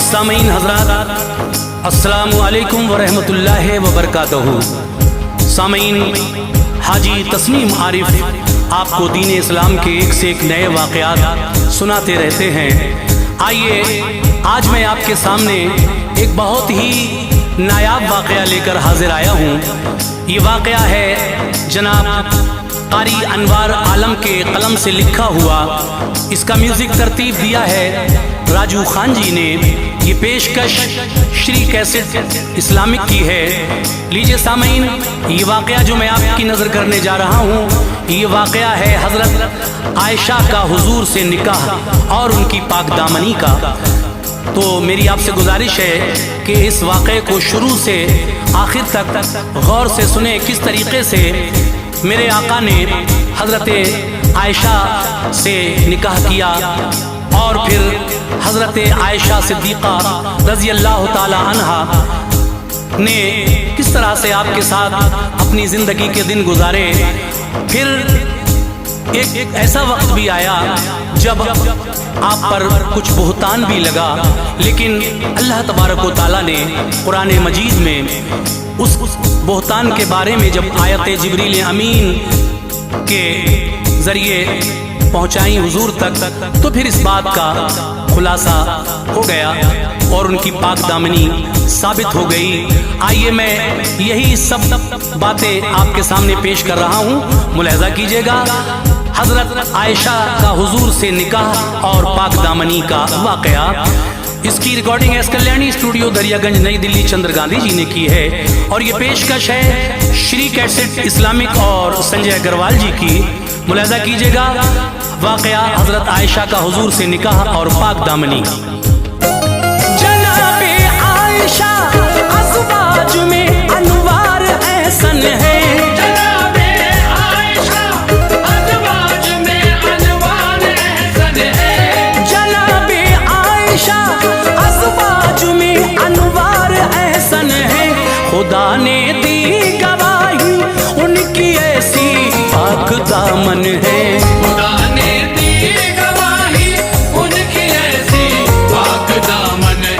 सामीन हज़रात, अस्सलामु अलैकुम व रहमतुल्लाहि व बरकातहू। सामीन, हाजी तस्नीम आरिफ आपको दीन इस्लाम के एक से एक नए वाक़यात सुनाते रहते हैं। आइए आज मैं आपके सामने एक बहुत ही नायाब वाक़या लेकर हाजिर आया हूँ। ये वाक़या है जनाब कारी अनवार आलम के कलम से लिखा हुआ। इसका म्यूज़िक तरतीब दिया है राजू खान जी ने। ये पेशकश श्री कैसेट इस्लामिक की है। लीजिए सामीन, ये वाक़या जो मैं आपकी नज़र करने जा रहा हूँ, ये वाक़या है हज़रत आयशा का हुजूर से निकाह और उनकी पाक दामनी का। तो मेरी आपसे गुजारिश है कि इस वाक़े को शुरू से आखिर तक गौर से सुने, किस तरीक़े से मेरे आका ने हज़रत आयशा से निकाह किया और फिर हज़रत आयशा सिद्दीक़ा रज़ी अल्लाह ताला अन्हा ने किस तरह से आपके साथ अपनी ज़िंदगी के दिन गुजारे। फिर एक ऐसा वक्त भी आया जब आप पर कुछ बुहतान भी लगा, लेकिन अल्लाह तबारक व तआला ने कुरान मजीद में उस बुहतान के बारे में जब आयत जिब्रील अमीन के ज़रिए पहुँचाई हुजूर तक, तो फिर इस बात का खुलासा हो गया और उनकी पाक दामनी साबित हो गई। आइए मैं यही सब बातें आपके सामने पेश कर रहा हूँ, मुलाहिज़ा कीजिएगा। हज़रत आयशा का हुजूर से निकाह और पाक दामनी का वाक़या। इसकी recording S Kalyani studio Daryaganj नई दिल्ली चंद्र गांधी जी ने की है और ये पेशकश है श्री कैसेट इस्लामिक और संजय अग्रवाल जी की। मुलाहिज़ा कीजिएगा वाक़या हज़रत आयशा का हुजूर से निकाह और पाक दामनी। जनाबे आयशा अज़वाज में अनवार एहसन है। जनाबे आयशा अज़वाज में अनवार एहसन है। जनाबे आयशा अज़वाज में अनवार एहसन है। खुदा ने दी गवाही उनकी ऐसी पाक दामन है। खुदा ने दी गवाही उनकी ऐसी पाक दामन है।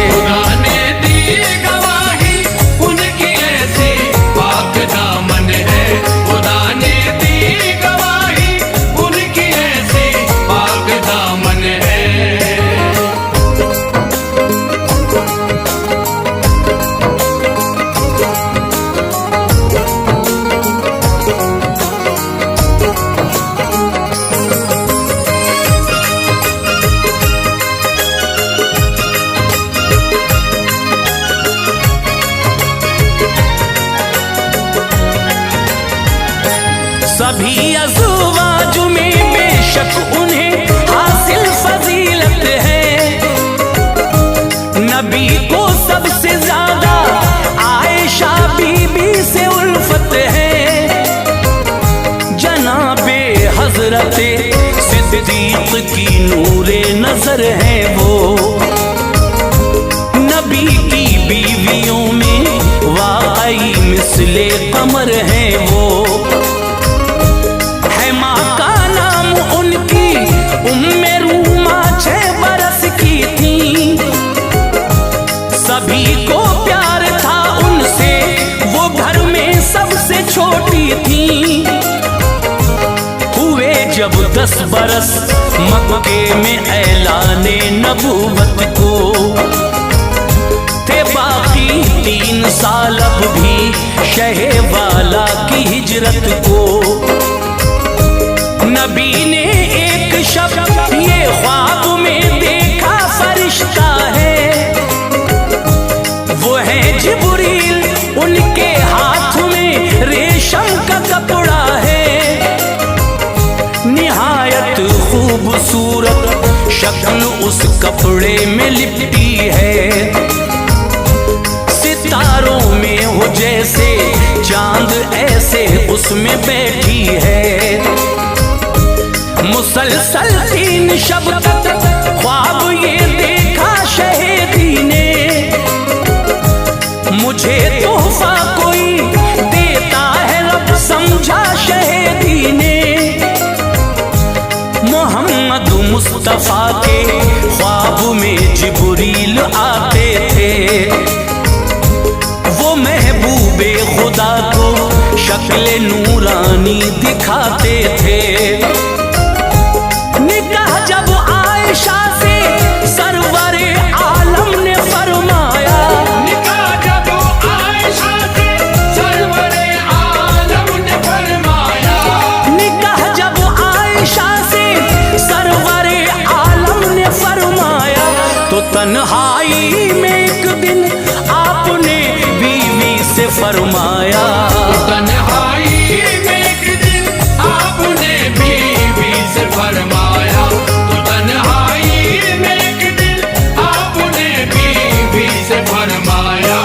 खुदा ने दी गवाही उनकी ऐसी पाक दामन है। खुदा ने दी गवाही उनकी ऐसी पाक दामन है। सभी अज़वाज में बेशक उन्हें हासिल फजीलत है। नबी को सबसे ज्यादा आयशा बीबी से उल्फत है। जनाबे हज़रत सिद्दीक़ की नूरे नजर है वो। नबी की बीवियों में वाक़ई मिसले कमर है वो। सभी को प्यार था उनसे, वो घर में सबसे छोटी थी। हुए जब 10 बरस मक्के में ऐलाने नबूवत को, थे बाकी 3 साल अब भी शहे वाला की हिजरत को। नबी ने एक शब ये ख्वाब में देखा फरिश्ता उस कपड़े में लिपटी है, सितारों में हो जैसे चांद ऐसे उसमें बैठी है। मुसलसल 3 शब तक ख्वाब ये देखा शहीदी ने, मुझे तोहफा कोई देता है रब समझा शहीदी ने। मोहम्मद मुस्तफा के ख्वाब में जिब्रील आते थे, वो महबूबे खुदा को शक्ल नूरानी दिखाते थे। निकाह जब आयशा से सरवरे आलम ने फरमाया, निकाह जब आयशा से सरवरे आलम ने फरमाया, निकाह जब आयशा से सरवरे आलम ने फरमाया, तो तन्हाई में एक दिन आपने बीवी से फरमाया, तन्हाई में एक दिन आपने बीवी से फरमाया, तो तन्हाई में एक दिन आपने बीवी से फरमाया।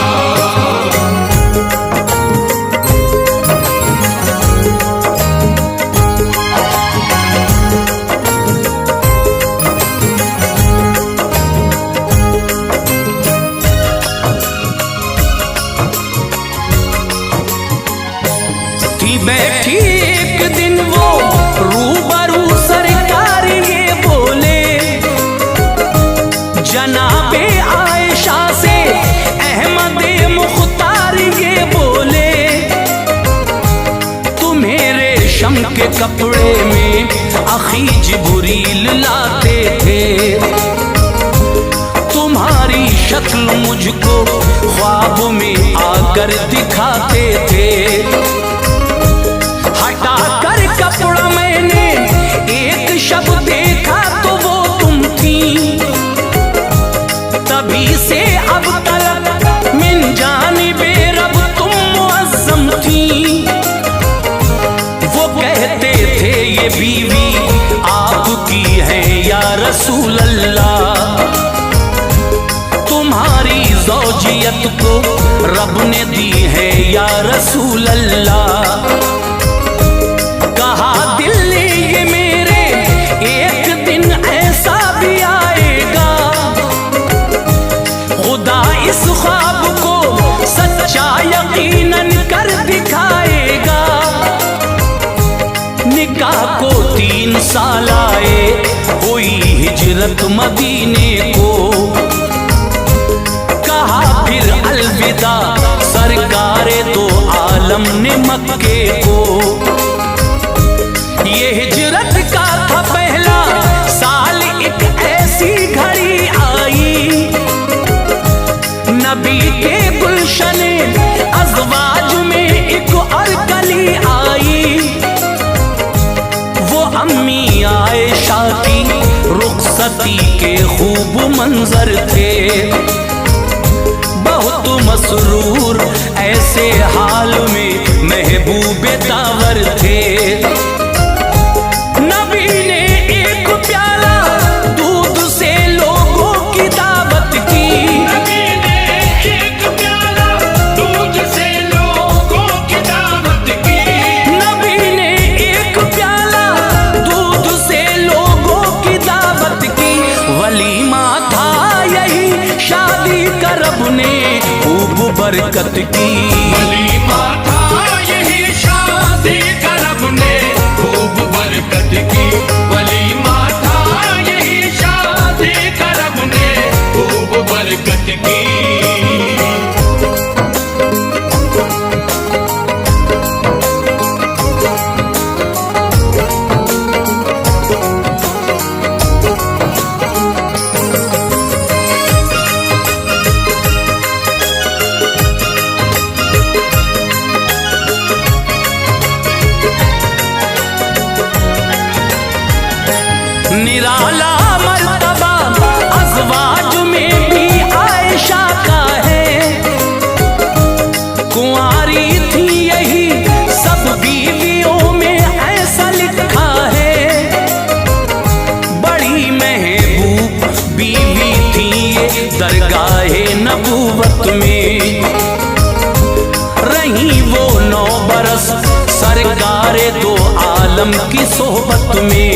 थी बैठी एक दिन वो रूबरू सरकार ये बोले, जनाबे आयशा से अहमदे मुख्तार ये बोले, तुम्हें रेशम के कपड़े में अखी जिब्रील लाते थे, तुम्हारी शक्ल मुझको ख्वाब में आकर दिखाते थे। हटा कर कपड़ा मैंने एक शब्द देखा तो वो तुम थी, तभी से अब तक मिन जानिबे रब तुम मुअज़्ज़म थी। वो कहते थे ये बीवी आपकी है या रसूल अल्लाह, तुम्हारी ज़ौजियत को रब ने दी है या रसूल अल्लाह। कहा दिल ने ये मेरे एक दिन ऐसा भी आएगा, खुदा इस ख्वाब को सच्चा यकीनन कर दिखाएगा। निकाह को 3 साल आए, हुई हिजरत मदीने को, कहा फिर अलविदा सरकारे दो आलम ने मक्के को। ये हिजरत का था पहला साल, एक ऐसी घड़ी आई, नबी के गुलशने अज़वाज में एक और कली आई। वो अम्मी आयशा की रुखसती के खूब मंजर थे, बहुत मसरूर ऐसे हाल में महबूबे दावर थे। नबी ने एक प्याला दूध से लोगों की दावत की, नबी ने एक प्याला दूध से लोगों की दावत की, नबी ने एक प्याला दूध से लोगों की दावत की। वलीमा था यही शादी का रब ने खूब बरकत की, वलीमा था यही शादी का रब ने खूब बरकत की, वलीमा था यही शादी का रब ने खूब बरकत की। दरगाहे नबूवत में। रही वो 9 बरस सरकारे दो आलम की सोहबत में।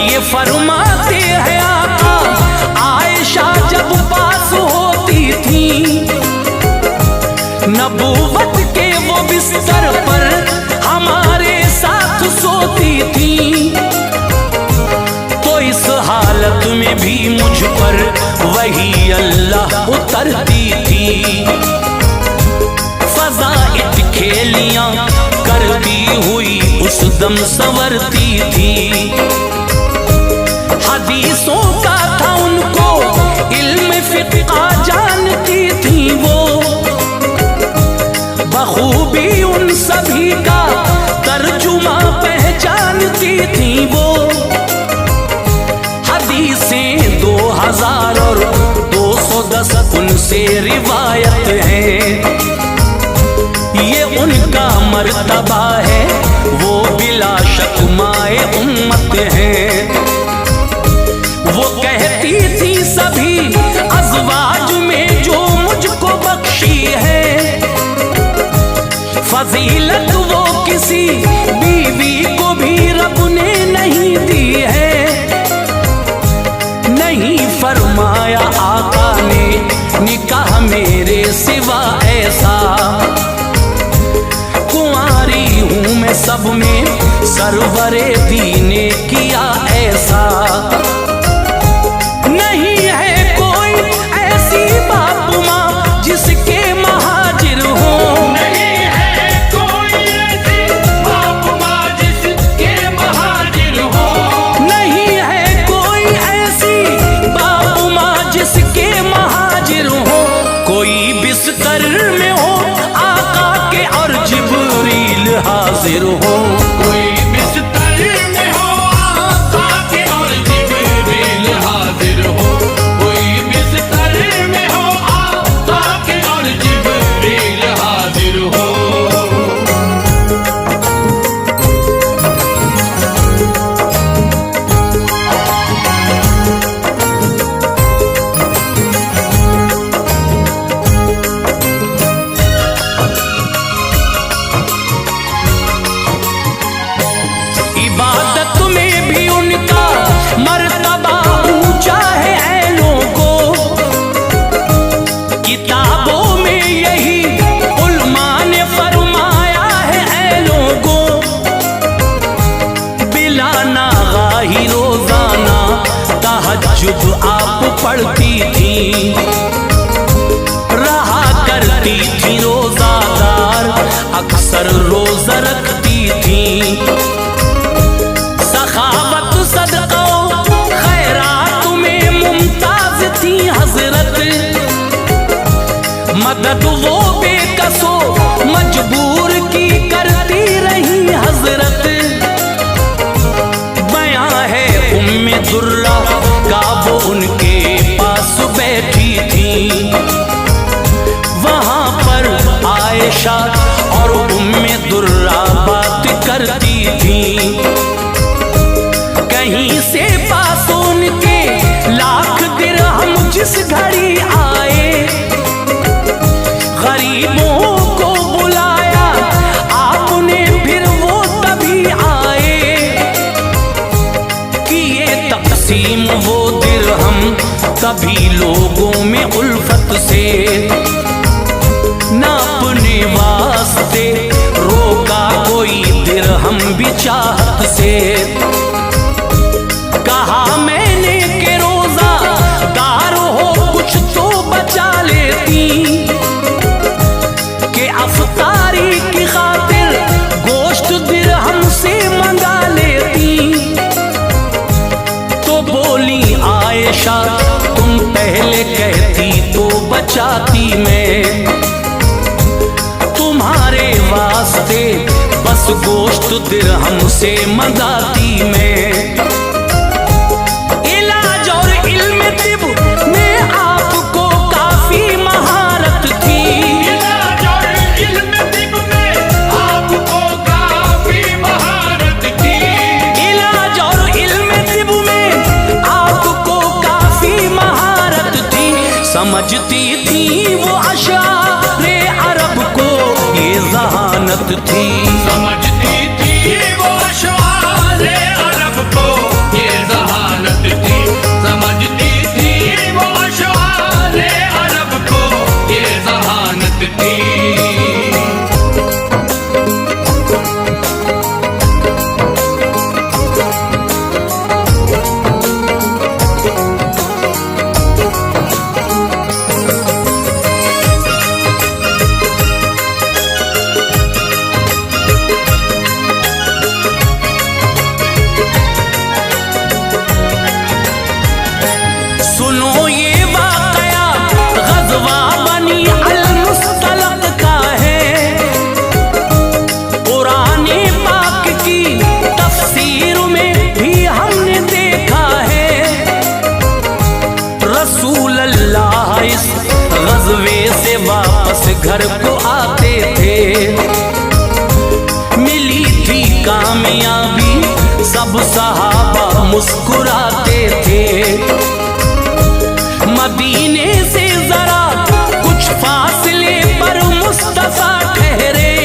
ये फरमाते हैं आका आयशा जब पास होती थी, नबूवत के वो बिस्तर पर हमारे साथ सोती थी। तो इस हालत में भी मुझ पर वही अल्लाह उतरती थी। फज़ाइल खेलियां करती हुई उस दम संवरती थी। हदीसों का था उनको इल्म फिक़्ह जानती थी वो, बखूबी उन सभी का तर्जुमा पहचानती थी वो। हदीसें 2000 और 210 उनसे रिवायत है। ये उनका मर्तबा है, वो बिला शक माए उम्मत है। वो कहती थी सभी अज़वाज में जो मुझको बख्शी है, फजीलत वो किसी बीवी को भी रब ने नहीं दी है। नहीं फरमाया आका ने निकाह मेरे सिवा ऐसा, कुंवारी हूँ मैं सब में सरवरे दीने किया ऐसा। नहीं है कोई ऐसी बाप माँ जिसके महाजिर हो, नहीं है कोई ऐसी बाप माँ जिसके महाजिर हो। नहीं है कोई ऐसी बाप माँ जिसके महाजिर हो। कोई बिस्तर में हो आका के और जिब्रील हाजिर हो। कोई बिस्तर में हो आका के और जिब्रील हाजिर हो। कोई बिस्तर में हो आका के और जिब्रील हाजिर हो। इबादत में भी उनका मर्तबा ऊंचा है ऐ लोगों, किताबों में यही उलमा ने फरमाया है ऐ लोगों। बिला नागाही रोजाना तहज्जुद आप पढ़ती थी, रहा करती थी रोजादार अक्सर रोजा रखती थी। सखावत सदका खैरात में मुमताज थी हजरत, मदद वो बेकसो मजबूर की करती रही हजरत। बयां है उम्मे दुर्रा का वो उनके पास बैठी थी, वहां पर आयशा और उम्मे दुर्रा बात करती थी। कहीं से पास उनके लाख दिरहम जिस घड़ी आए, गरीबों को बुलाया आपने फिर वो तभी आए। किए तक़सीम वो दिरहम तभी लोगों में उल्फत से, ना अपने वास्ते रोका कोई दिरहम भी चाहत से। कहा मैंने के रोजा दार हो कुछ तो बचा लेती, के अफ्तारी की खातिर गोश्त दिरहम से मंगा लेती। तो बोली आयशा तुम पहले कहती तो बचाती मैं, तुम्हारे वास्ते बस गोश्त दिरहम से मंगाती मैं। इलाज और इल्म तिब में आपको काफी महारत थी, इलाज और इल्म तिब में आपको काफी महारत थी। इलाज और इल्म तिब में आपको काफी महारत समझती थी वो अशारे अरब को ये ज़हानत थी। समझती थी वो अशआरे अरब को ये ज़हानत थी। समझती थी वो अशआरे अरब को ये ज़हानत थी। सुनो ये वाकया ग़ज़वा बनी अल-मुस्तलक़ का है। कुरान पाक की तफ़सीर में भी हमने देखा है। रसूल अल्लाह इस ग़ज़वे से वापस घर को आते थे। मिली थी कामयाबी, सब सहाबा मुस्कुराते थे। मदीने से जरा कुछ फासले पर मुस्तफा ठहरे।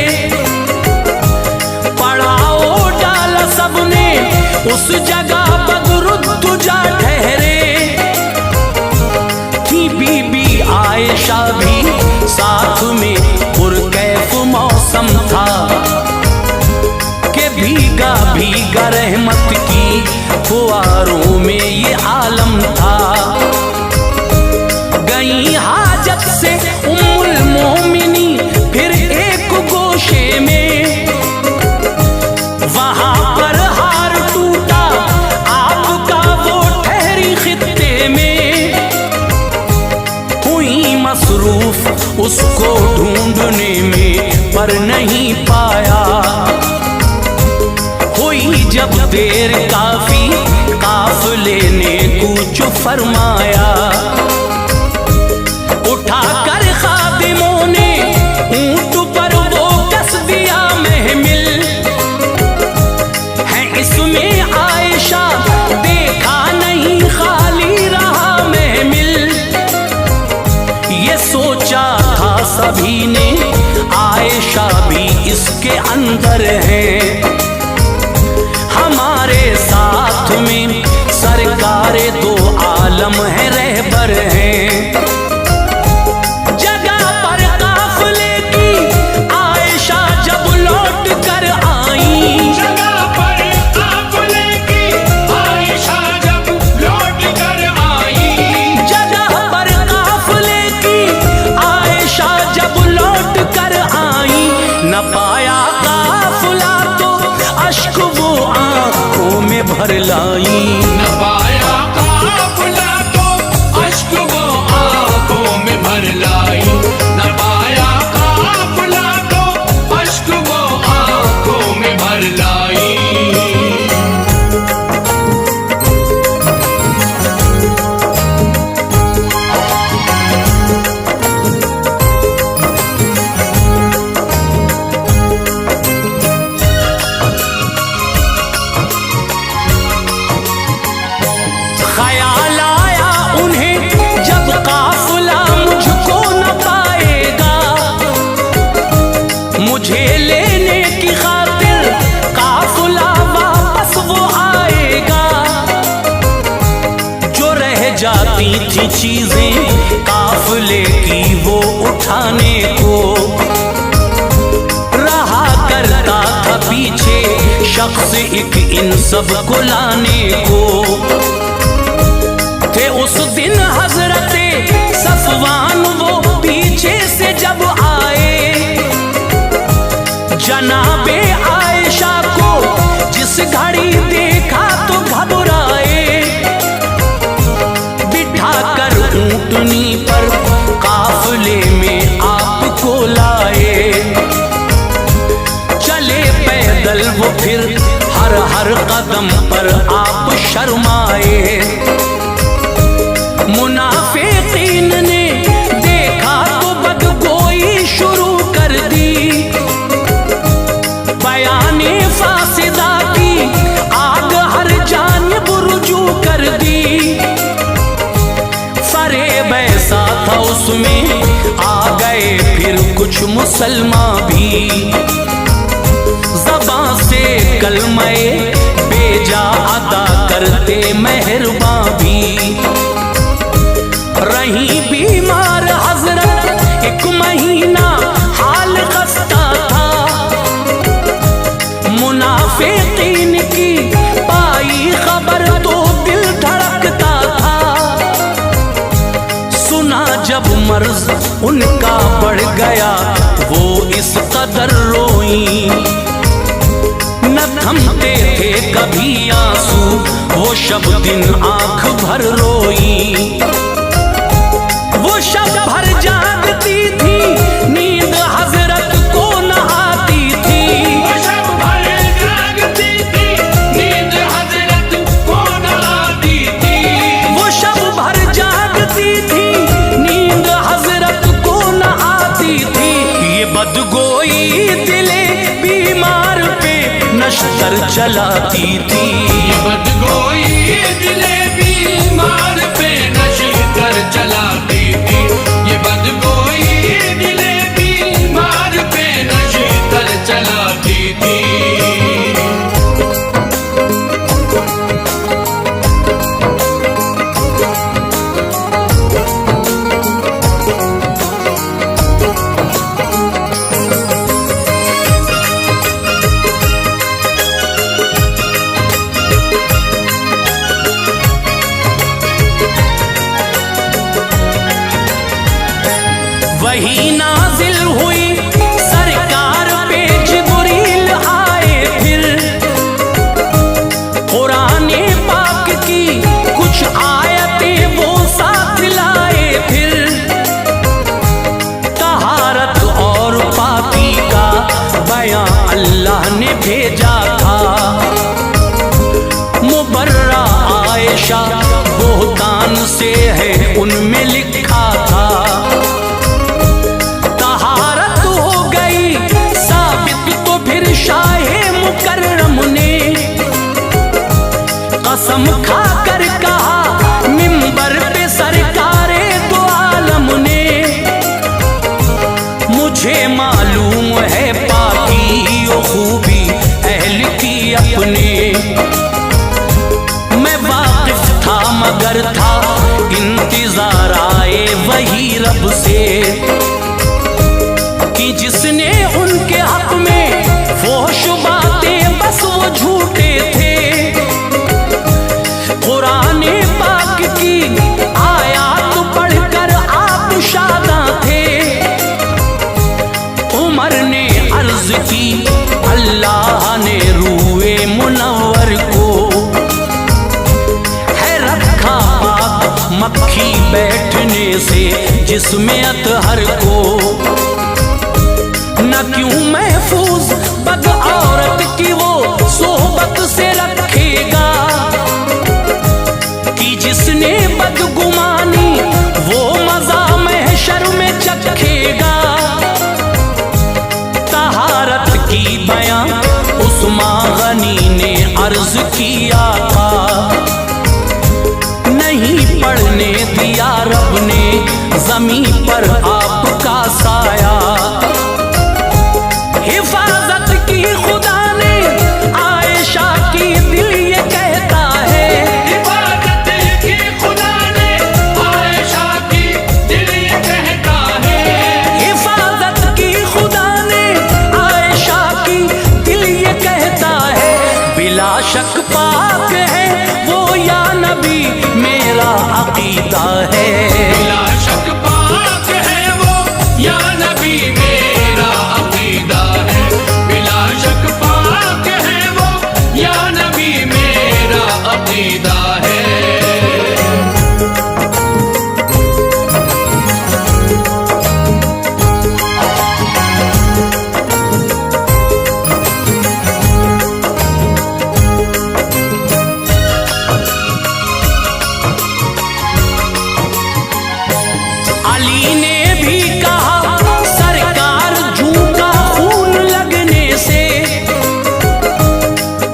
पड़ाओ डाला सबने उस जगह बदरुद्दुजा ठहरे। थी बीबी आयशा भी साथ में, पुरकैफ मौसम था कि भीगा भीगा रहमत की फुआरों में ये आलम था। गई हाजत से उम्मुल मोमिनी फिर एक गोशे में। वहां पर हार टूटा आपका वो ठहरी खित्ते में। हुई मसरूफ उसको ढूंढने में पर नहीं पाया। हुई जब देर काफी काफिले ने कूच फरमाया। उठाकर खादिमों ने ऊंट पर वो कस दिया महमिल। है इसमें आयशा देखा नहीं खाली रहा महमिल। ये सोचा था सभी ने आयशा भी इसके अंदर है। हमारे साथ में सरकारे दो आलम है, रहबर हैं। न पाया काफिला तो अश्क वो आंखों में भर लाई। न पाया काफिला तो अश्क वो आंखों में भर लाई। न पाया काफिला तो अश्क वो आंखों में भर लाई। ख्याल आया उन्हें जब काफिला मुझको न पाएगा। मुझे लेने की खातिर काफिला वापस वो आएगा। जो रह जाती थी चीजें काफिले की वो उठाने को। रहा करता था पीछे शख्स एक इन सब को लाने को। थे उस दिन हजरते सफवान वो पीछे से जब आए। जनाबे आयशा को जिस घड़ी देखा तो घबराए। बिठाकर ऊंटनी पर काफिले में आपको लाए। चले पैदल वो फिर हर हर कदम पर आप शर्माए। मुनाफिकीन ने देखा तो बदगोई शुरू कर दी। बयाने फासिदा की आग हर जानिब रुजू कर दी। फरेब ऐसा था उसमें आ गए फिर कुछ मुसलमान भी, ज़बां से कलमे बेजा अदा करते मेहरबां भी। रही बीमार हजरत 1 महीना हाल खस्ता था, मुनाफिकीन की पाई खबर तो दिल धड़कता था। सुना जब मर्ज उनका बढ़ गया वो इस कदर रोई, न थमते थे कभी आंसू वो शब दिन आंख भर रोई। वो शब भर जागती थी नींद हजरत को न आती थी, वो शब भर जागती थी नींद हजरत को न आती थी। वो शब भर जागती थी नींद हजरत को न आती थी। ये बदगोई दिले बीमार पे नश्तर चलाती थी, ये बदगोई दिले बीमार पे नश्तर चलाती थी। ये बदगोई दिले बीमार पे नश्तर चलाती थी। वही नाजिल हुई सरकार पे जिब्रील आए फिर, कुराने पाक की कुछ आयतें वो साथ लाए फिर। तहारत और पाकी का बयां अल्लाह ने भेजा था, मुबर्रा आयशा बोहतान से है उनमें लिखा था। कसम खाकर कहा मिंबर पे सरकारे दो आलम ने, मुझे मालूम है पाकी ओ खूबी अहल की अपने। मैं वाकिफ था मगर था इंतजार आए वही रब से, कि जिसने उनके हक में फोश बातें बस वो झूठे थे। कुराने पाक की आयात पढ़कर आप शादा थे। उमर ने अर्ज की अल्लाह ने रूए मुनव्वर को है रखा पाक मक्खी बैठने से जिसमें अतहर को। न क्यों महफूज बद औरत की वो सोहबत से रखेगा, कि जिसने बदगुमानी वो मजा महशर में चखेगा। तहारत की बयां उस्मान गनी ने अर्ज किया था, नहीं पढ़ने दिया रब ने जमीन पर आपका साया। हिफाजत की खुदा ने आयशा की दिल ये कहता है, हिफाजत की खुदा ने आयशा की दिल ये कहता है। हिफाजत की खुदा ने आयशा की दिल ये कहता है। बिला शक पाक है वो या नबी मेरा अकीदा है। बिला शक पाक है वो या नबी मेरा अकीदा है। बिला शक पाक है वो या नबी मेरा अकीदा है। अली ने भी कहा सरकार झूठा खून लगने से,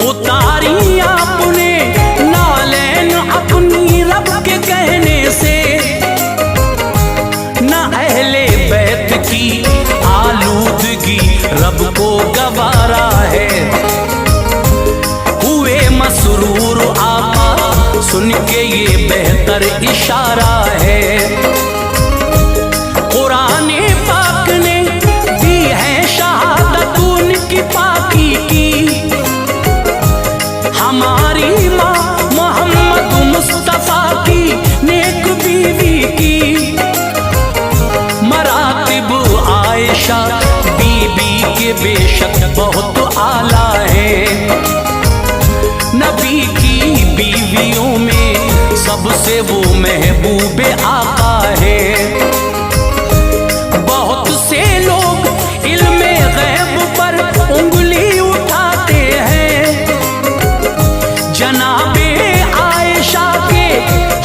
उतारी आपने नालैन अपनी रब के कहने से। न सुन के ये बेहतर इशारा है। कुरान पाक ने दी है शहादत उनकी पाकी की, हमारी माँ मोहम्मद मुस्तफा की नेक बीवी की। मरातिब आयशा बीबी के बेशक बहुत आला है, नबी की बीवियों में सबसे वो महबूब आका है। बहुत से लोग इल्मे गैब पर उंगली उठाते हैं, जनाबे आयशा के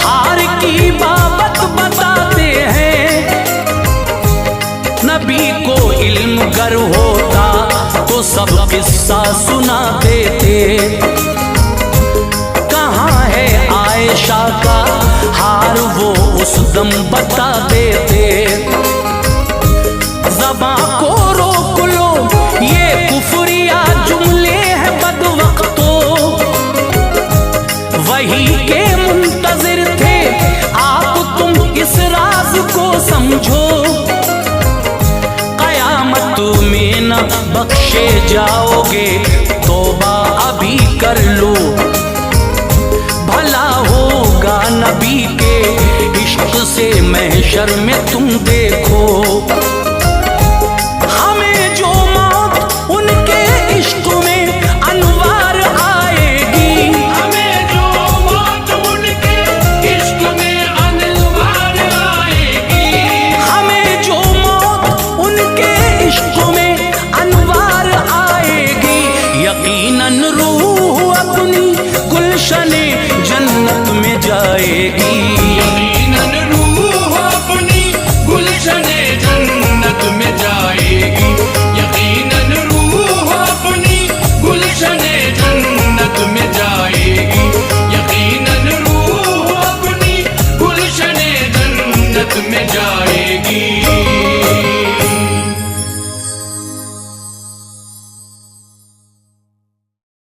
हार की बाबत बताते हैं। नबी को इल्म गर होता तो सब किस्सा सुना देते, कहाँ है आयशा का हार वो उस दम बता देते। ज़बां को रोक लो ये कुफरिया जुमले हैं बदवक्तों, वही के मुंतज़िर थे आप तुम इस राज को समझो। क़यामत में न बख्शे जाओगे, तौबा अभी कर लो, भला होगा नबी के इश्क से महशर में तुम देखो। हमें जो मौत उनके इश्क में अनवार आएगी, हमें जो मौत उनके इश्क में अनवार आएगी, हमें जो मौत उनके इश्क में अनवार आएगी। यकीनन रूह अपनी गुलशने जन्नत में जाएगी।